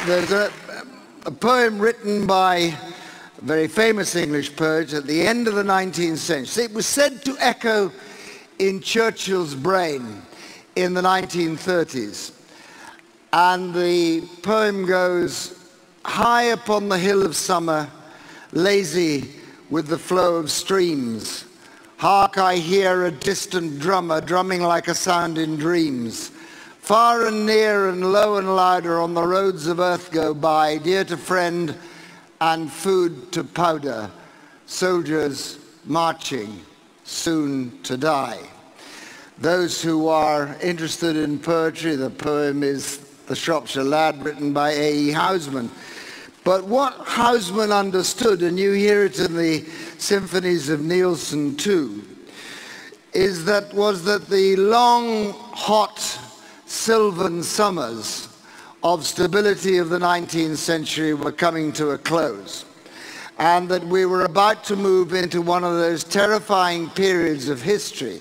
There's a poem written by a very famous English poet at the end of the 19th century. It was said to echo in Churchill's brain in the 1930s. And the poem goes, high upon the hill of summer, lazy with the flow of streams, hark, I hear a distant drummer drumming like a sound in dreams. Far and near and low and louder on the roads of earth go by, dear to friend and food to powder, soldiers marching soon to die. Those who are interested in poetry, the poem is The Shropshire Lad, written by A.E. Housman. But what Housman understood, and you hear it in the symphonies of Nielsen too, was that the long, hot, sylvan summers of stability of the 19th century were coming to a close, and that we were about to move into one of those terrifying periods of history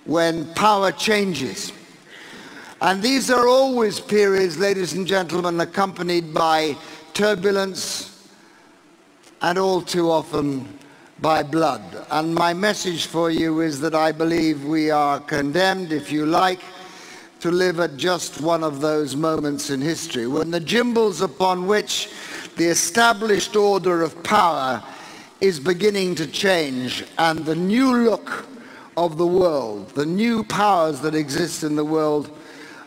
when power changes. And these are always periods, ladies and gentlemen, accompanied by turbulence and all too often by blood. And my message for you is that I believe we are condemned, if you like, to live at just one of those moments in history when the gimbals upon which the established order of power is beginning to change, and the new look of the world, the new powers that exist in the world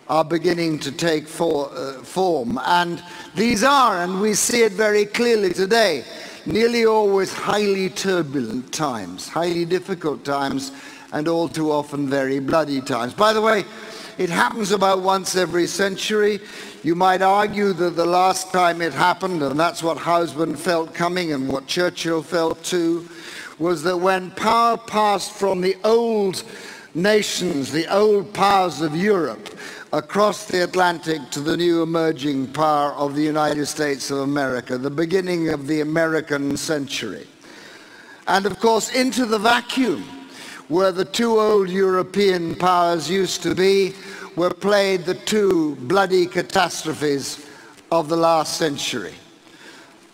are beginning to take form. And these are, and we see it very clearly today, nearly always highly turbulent times, highly difficult times, and all too often very bloody times. By the way, it happens about once every century. You might argue that the last time it happened, and that's what Housman felt coming and what Churchill felt too, was that when power passed from the old nations, the old powers of Europe, across the Atlantic to the new emerging power of the United States of America, the beginning of the American century. And of course, into the vacuum where the two old European powers used to be, were played the two bloody catastrophes of the last century.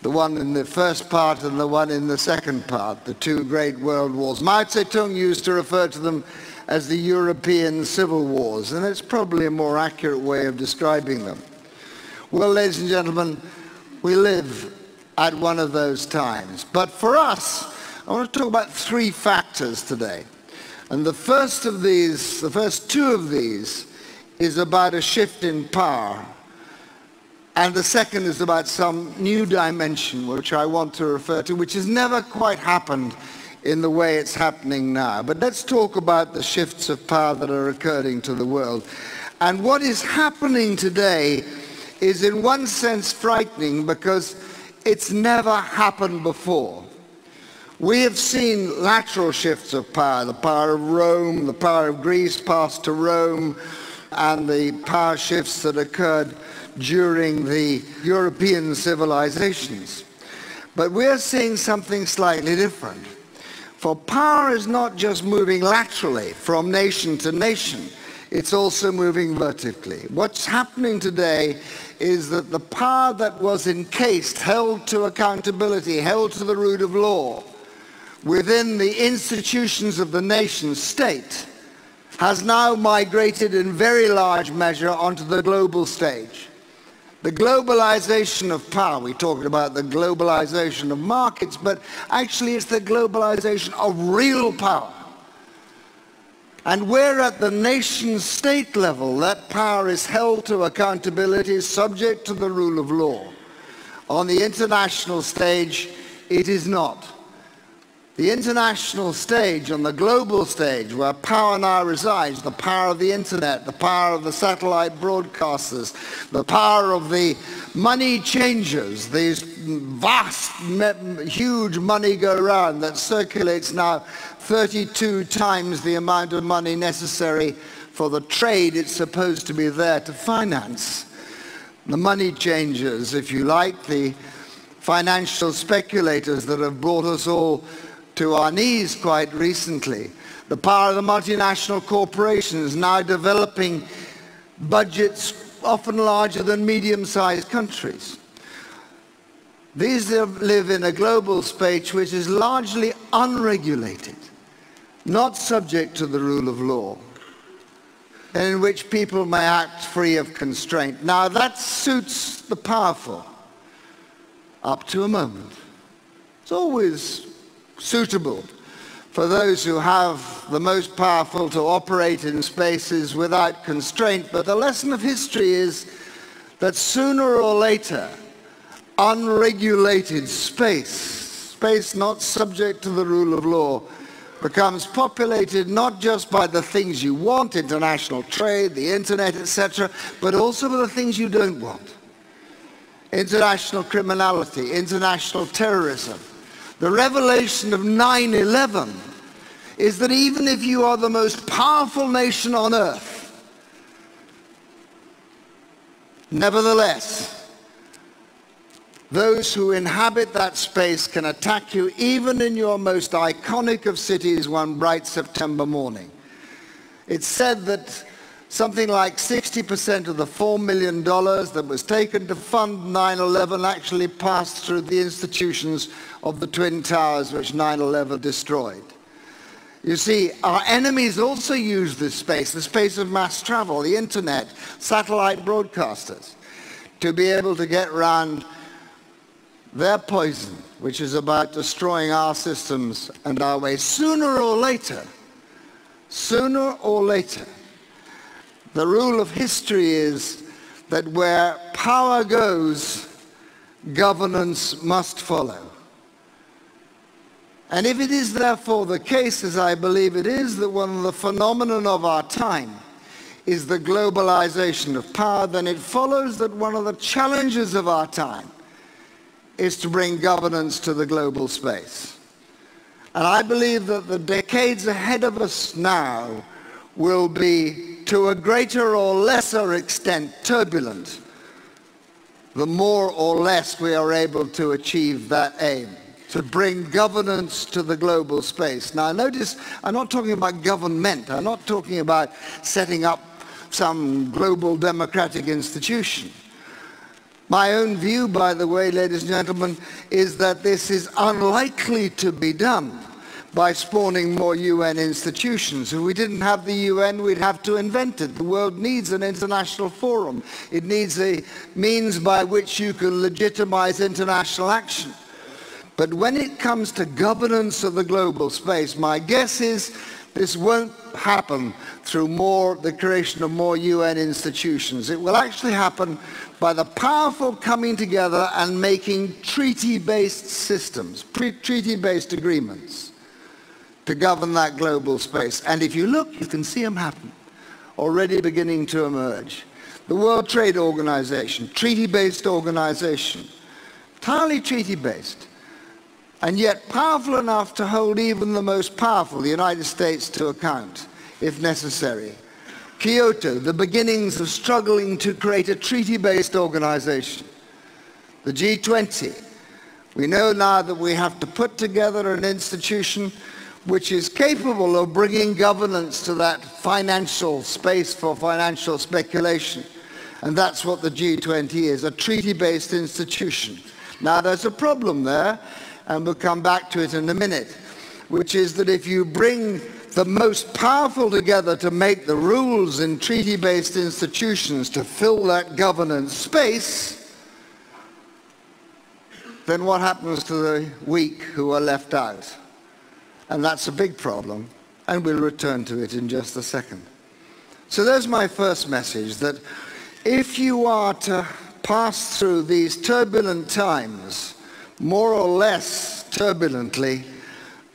The one in the first part and the one in the second part, the two great world wars. Mao Zedong used to refer to them as the European civil wars, and it's probably a more accurate way of describing them. Well, ladies and gentlemen, we live at one of those times. But for us, I want to talk about three factors today. And the first two of these is about a shift in power. And the second is about some new dimension, which I want to refer to, which has never quite happened in the way it's happening now. But let's talk about the shifts of power that are occurring to the world. And what is happening today is in one sense frightening because it's never happened before. We have seen lateral shifts of power, the power of Rome, the power of Greece passed to Rome, and the power shifts that occurred during the European civilizations. But we're seeing something slightly different. For power is not just moving laterally from nation to nation, it's also moving vertically. What's happening today is that the power that was encased, held to accountability, held to the root of law, within the institutions of the nation state, has now migrated in very large measure onto the global stage. The globalization of power, we talked about the globalization of markets, but actually it's the globalization of real power. And where at the nation-state level that power is held to accountability, subject to the rule of law, on the international stage it is not. The international stage, on the global stage, where power now resides, the power of the internet, the power of the satellite broadcasters, the power of the money changers, these vast, huge money go round that circulates now 32 times the amount of money necessary for the trade it's supposed to be there to finance. The money changers, if you like, the financial speculators that have brought us all to our knees quite recently. The power of the multinational corporations now developing budgets often larger than medium-sized countries. These live in a global space which is largely unregulated, not subject to the rule of law, and in which people may act free of constraint. Now that suits the powerful, up to a moment. It's always suitable for those who have the most powerful to operate in spaces without constraint, but the lesson of history is that sooner or later, unregulated space not subject to the rule of law, becomes populated not just by the things you want, international trade, the internet, etc., but also by the things you don't want. International criminality, international terrorism. The revelation of 9/11 is that even if you are the most powerful nation on earth, nevertheless, those who inhabit that space can attack you even in your most iconic of cities one bright September morning. It's said that something like 60% of the $4 million that was taken to fund 9/11 actually passed through the institutions of the Twin Towers, which 9/11 destroyed. You see, our enemies also use this space, the space of mass travel, the internet, satellite broadcasters, to be able to get around their poison, which is about destroying our systems and our ways. Sooner or later, the rule of history is that where power goes, governance must follow. And if it is therefore the case, as I believe it is, that one of the phenomena of our time is the globalization of power, then it follows that one of the challenges of our time is to bring governance to the global space. And I believe that the decades ahead of us now will be, to a greater or lesser extent, turbulent, the more or less we are able to achieve that aim, to bring governance to the global space. Now notice, I'm not talking about government. I'm not talking about setting up some global democratic institution. My own view, by the way, ladies and gentlemen, is that this is unlikely to be done by spawning more UN institutions. If we didn't have the UN, we'd have to invent it. The world needs an international forum. It needs a means by which you can legitimize international action. But when it comes to governance of the global space, my guess is this won't happen through the creation of more UN institutions. It will actually happen by the powerful coming together and making treaty-based systems, treaty-based agreements to govern that global space. And if you look, you can see them happen, already beginning to emerge. The World Trade Organization, treaty-based organization, entirely treaty-based, and yet powerful enough to hold even the most powerful, the United States, to account, if necessary. Kyoto, the beginnings of struggling to create a treaty-based organization. The G20, we know now that we have to put together an institution which is capable of bringing governance to that financial space for financial speculation. And that's what the G20 is, a treaty-based institution. Now there's a problem there, and we'll come back to it in a minute, which is that if you bring the most powerful together to make the rules in treaty-based institutions to fill that governance space, then what happens to the weak who are left out? And that's a big problem, and we'll return to it in just a second. So there's my first message, that if you are to pass through these turbulent times, more or less turbulently,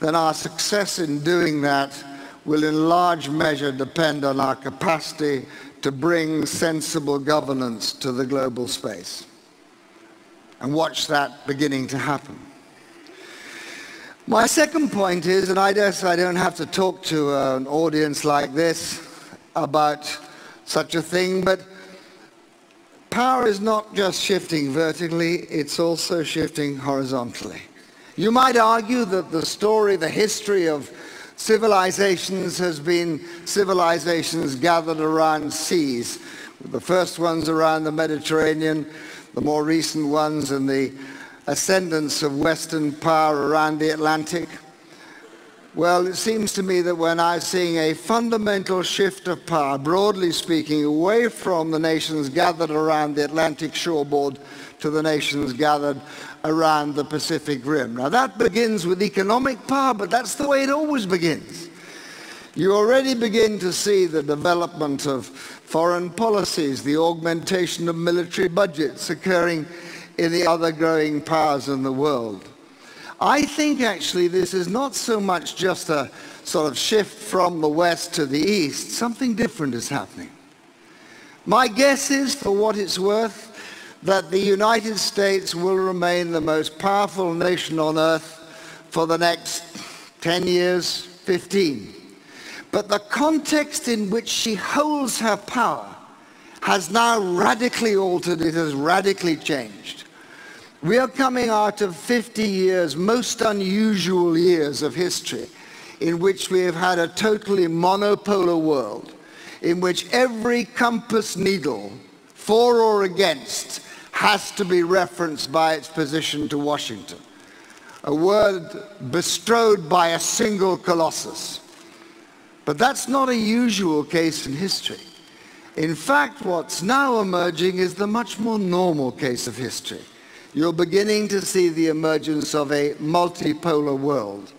then our success in doing that will in large measure depend on our capacity to bring sensible governance to the global space. And watch that beginning to happen. My second point is, and I guess I don't have to talk to an audience like this about such a thing, but power is not just shifting vertically, it's also shifting horizontally. You might argue that the story, the history of civilizations gathered around seas. The first ones around the Mediterranean, the more recent ones and the ascendance of Western power around the Atlantic. Well, it seems to me that we're now seeing a fundamental shift of power, broadly speaking, away from the nations gathered around the Atlantic shoreboard to the nations gathered around the Pacific Rim. Now that begins with economic power, but that's the way it always begins. You already begin to see the development of foreign policies, the augmentation of military budgets occurring in the other growing powers in the world. I think actually this is not so much just a sort of shift from the West to the East. Something different is happening. My guess is, for what it's worth, that the United States will remain the most powerful nation on earth for the next 10 years, 15. But the context in which she holds her power has now radically altered, it has radically changed. We are coming out of 50 years, most unusual years of history, in which we have had a totally monopolar world, in which every compass needle, for or against, has to be referenced by its position to Washington. A word bestrode by a single colossus. But that's not a usual case in history. In fact, what's now emerging is the much more normal case of history. You're beginning to see the emergence of a multipolar world.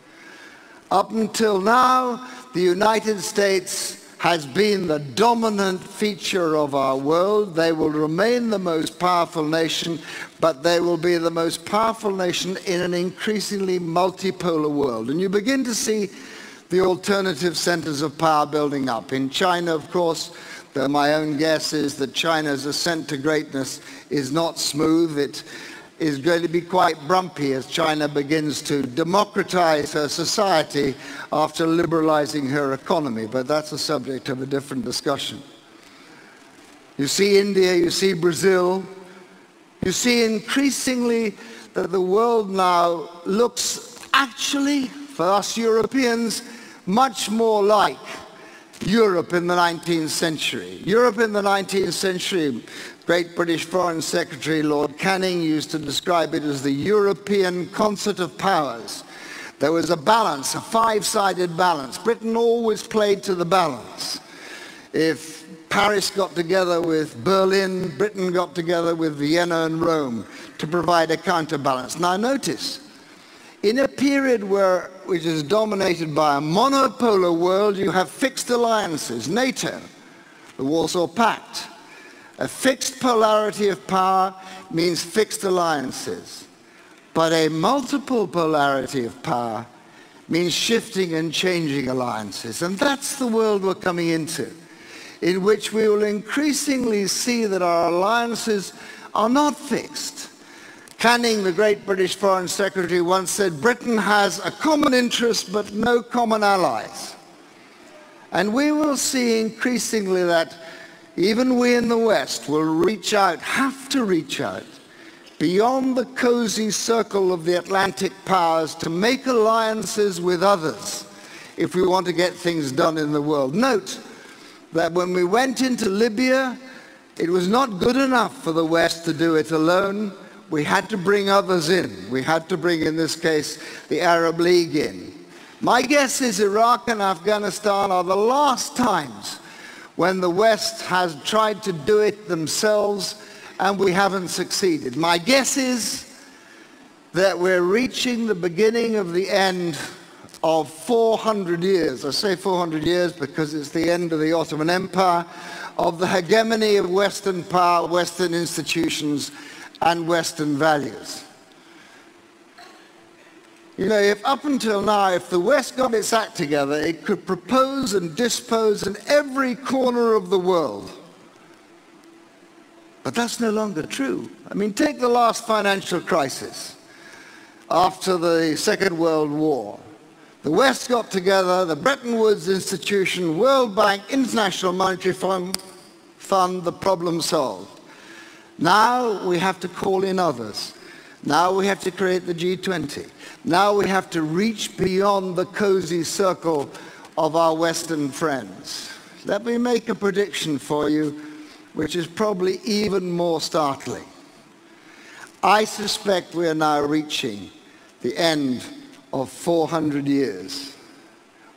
Up until now, the United States has been the dominant feature of our world. They will remain the most powerful nation, but they will be the most powerful nation in an increasingly multipolar world. And you begin to see the alternative centers of power building up. In China, of course, my own guess is that China's ascent to greatness is not smooth. It is going to be quite bumpy as China begins to democratize her society after liberalizing her economy, but that's a subject of a different discussion. You see India, you see Brazil, you see increasingly that the world now looks actually, for us Europeans, much more like Europe in the 19th century. Europe in the 19th century, great British Foreign Secretary Lord Canning used to describe it as the European concert of powers. There was a balance, a five-sided balance. Britain always played to the balance. If Paris got together with Berlin, Britain got together with Vienna and Rome to provide a counterbalance. Now notice, in a period which is dominated by a monopolar world, you have fixed alliances. NATO, the Warsaw Pact. A fixed polarity of power means fixed alliances. But a multiple polarity of power means shifting and changing alliances. And that's the world we're coming into, in which we will increasingly see that our alliances are not fixed. Canning, the great British Foreign Secretary, once said, Britain has a common interest but no common allies. And we will see increasingly that even we in the West will reach out, have to reach out, beyond the cozy circle of the Atlantic powers to make alliances with others if we want to get things done in the world. Note that when we went into Libya, it was not good enough for the West to do it alone. We had to bring others in. We had to bring, in this case, the Arab League in. My guess is Iraq and Afghanistan are the last times when the West has tried to do it themselves and we haven't succeeded. My guess is that we're reaching the beginning of the end of 400 years. I say 400 years because it's the end of the Ottoman Empire, of the hegemony of Western power, Western institutions, and Western values. You know, if up until now, if the West got its act together, it could propose and dispose in every corner of the world. But that's no longer true. I mean, take the last financial crisis after the Second World War. The West got together, the Bretton Woods Institution, World Bank, International Monetary Fund, the problem solved. Now we have to call in others. Now we have to create the G20. Now we have to reach beyond the cozy circle of our Western friends. Let me make a prediction for you, which is probably even more startling. I suspect we are now reaching the end of 400 years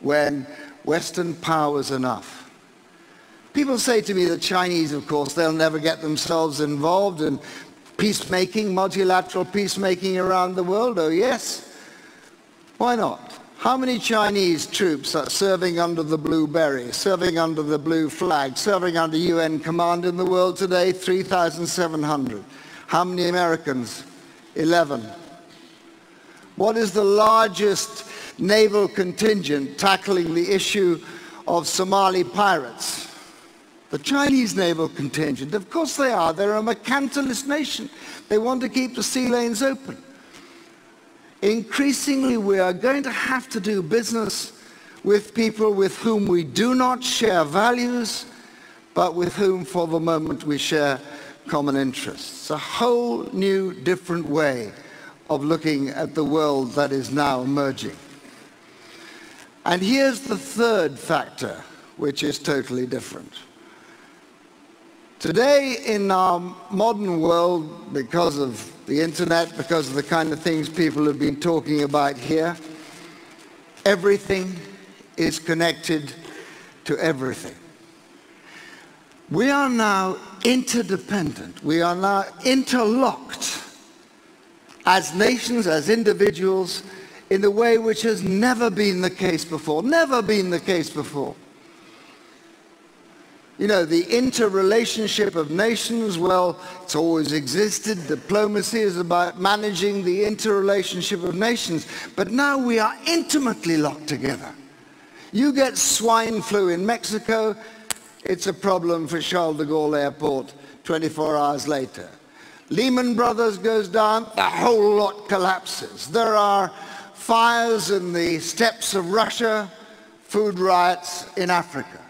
when Western power is enough. People say to me, the Chinese, of course, they'll never get themselves involved in peacemaking, multilateral peacemaking around the world. Oh yes, why not? How many Chinese troops are serving under the blue beret, serving under the blue flag, serving under UN command in the world today? 3,700. How many Americans? 11. What is the largest naval contingent tackling the issue of Somali pirates? The Chinese naval contingent. Of course they are. They're a mercantilist nation. They want to keep the sea lanes open. Increasingly, we are going to have to do business with people with whom we do not share values, but with whom, for the moment, we share common interests. A whole new, different way of looking at the world that is now emerging. And here's the third factor, which is totally different. Today, in our modern world, because of the internet, because of the kind of things people have been talking about here, everything is connected to everything. We are now interdependent. We are now interlocked as nations, as individuals, in a way which has never been the case before. Never been the case before. You know, the interrelationship of nations, well, it's always existed. Diplomacy is about managing the interrelationship of nations. But now we are intimately locked together. You get swine flu in Mexico, it's a problem for Charles de Gaulle Airport 24 hours later. Lehman Brothers goes down, the whole lot collapses. There are fires in the steppes of Russia, food riots in Africa.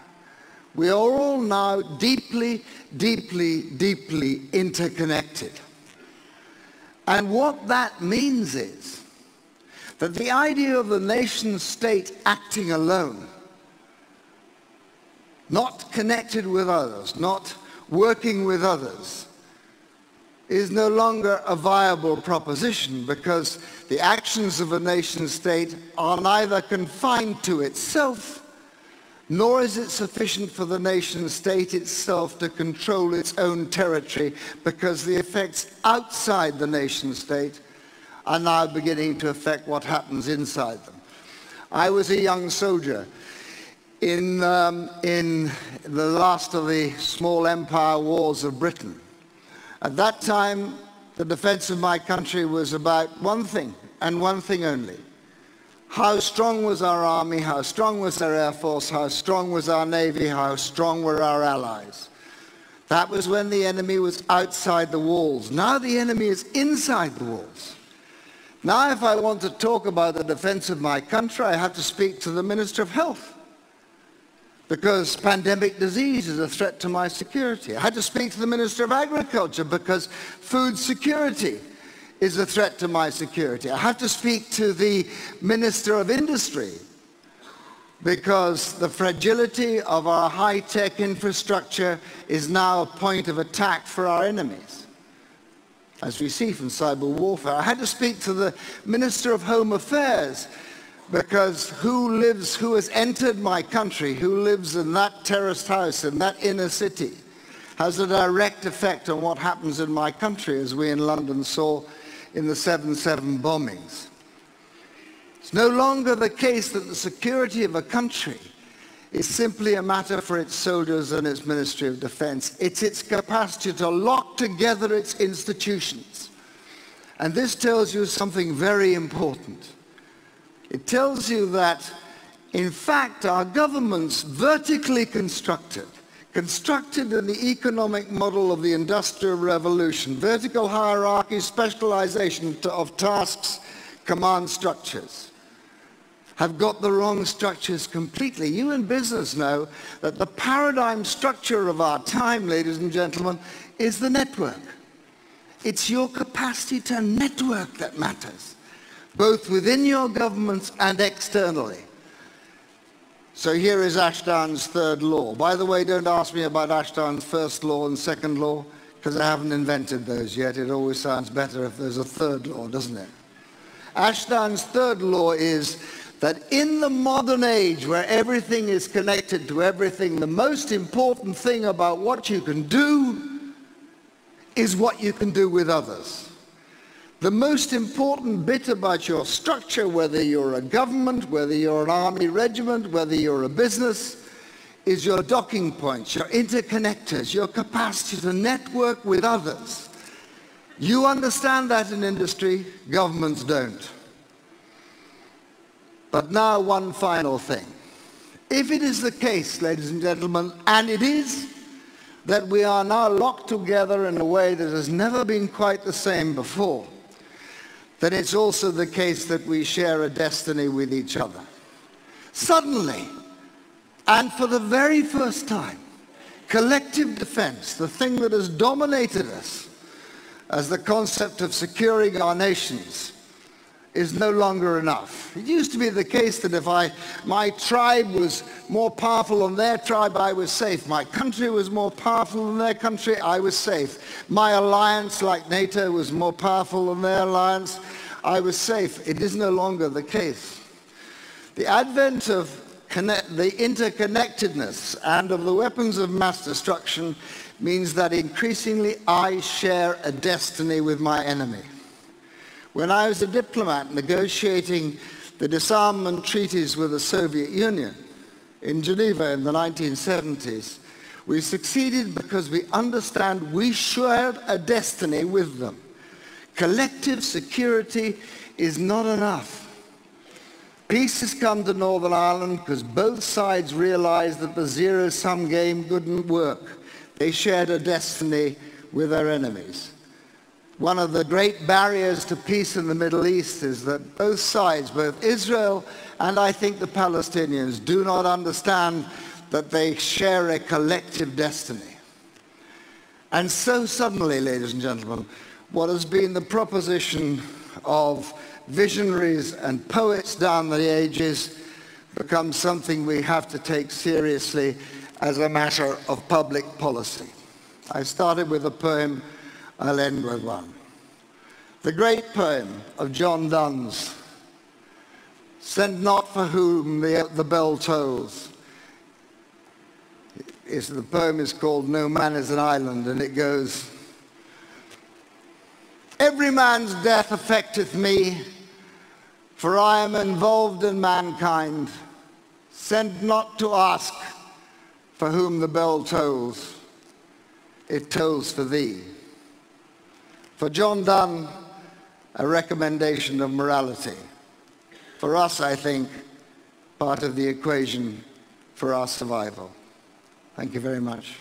We are all now deeply, deeply, deeply interconnected. And what that means is that the idea of the nation state acting alone, not connected with others, not working with others, is no longer a viable proposition, because the actions of a nation state are neither confined to itself, nor is it sufficient for the nation state itself to control its own territory, because the effects outside the nation state are now beginning to affect what happens inside them. I was a young soldier in the last of the small empire wars of Britain. At that time, the defense of my country was about one thing, and one thing only. How strong was our army, how strong was our air force, how strong was our navy, how strong were our allies. That was when the enemy was outside the walls. Now the enemy is inside the walls. Now if I want to talk about the defense of my country, I have to speak to the Minister of Health, because pandemic disease is a threat to my security. I had to speak to the Minister of Agriculture because food security is a threat to my security. I have to speak to the Minister of Industry because the fragility of our high-tech infrastructure is now a point of attack for our enemies, as we see from cyber warfare. I had to speak to the Minister of Home Affairs because who has entered my country, who lives in that terraced house in that inner city, has a direct effect on what happens in my country, as we in London saw in the 7/7 bombings. It's no longer the case that the security of a country is simply a matter for its soldiers and its Ministry of Defense. It's its capacity to lock together its institutions. And this tells you something very important. It tells you that, in fact, our governments, vertically constructed in the economic model of the Industrial Revolution, vertical hierarchy, specialization of tasks, command structures, have got the wrong structures completely. You in business know that the paradigm structure of our time, ladies and gentlemen, is the network. It's your capacity to network that matters, both within your governments and externally. So here is Ashdown's third law. By the way, don't ask me about Ashdown's first law and second law, because I haven't invented those yet. It always sounds better if there's a third law, doesn't it? Ashdown's third law is that in the modern age where everything is connected to everything, the most important thing about what you can do is what you can do with others. The most important bit about your structure, whether you're a government, whether you're an army regiment, whether you're a business, is your docking points, your interconnectors, your capacity to network with others. You understand that in industry, governments don't. But now one final thing. If it is the case, ladies and gentlemen, and it is, that we are now locked together in a way that has never been quite the same before, then it's also the case that we share a destiny with each other. Suddenly, and for the very first time, collective defense, the thing that has dominated us as the concept of securing our nations, is no longer enough. It used to be the case that if my tribe was more powerful than their tribe, I was safe. My country was more powerful than their country, I was safe. My alliance, like NATO, was more powerful than their alliance, I was safe. It is no longer the case. The advent of the interconnectedness and of the weapons of mass destruction means that increasingly I share a destiny with my enemy. When I was a diplomat negotiating the disarmament treaties with the Soviet Union in Geneva in the 1970s, we succeeded because we understand we shared a destiny with them. Collective security is not enough. Peace has come to Northern Ireland because both sides realized that the zero-sum game couldn't work. They shared a destiny with their enemies. One of the great barriers to peace in the Middle East is that both sides, both Israel and I think the Palestinians, do not understand that they share a collective destiny. And so suddenly, ladies and gentlemen, what has been the proposition of visionaries and poets down the ages becomes something we have to take seriously as a matter of public policy. I started with a poem, I'll end with one. The great poem of John Donne's, Send Not for Whom the Bell Tolls. The poem is called No Man is an Island, and it goes, every man's death affecteth me, for I am involved in mankind. Send not to ask for whom the bell tolls, it tolls for thee. For John Donne, a recommendation of morality. For us, I think, part of the equation for our survival. Thank you very much.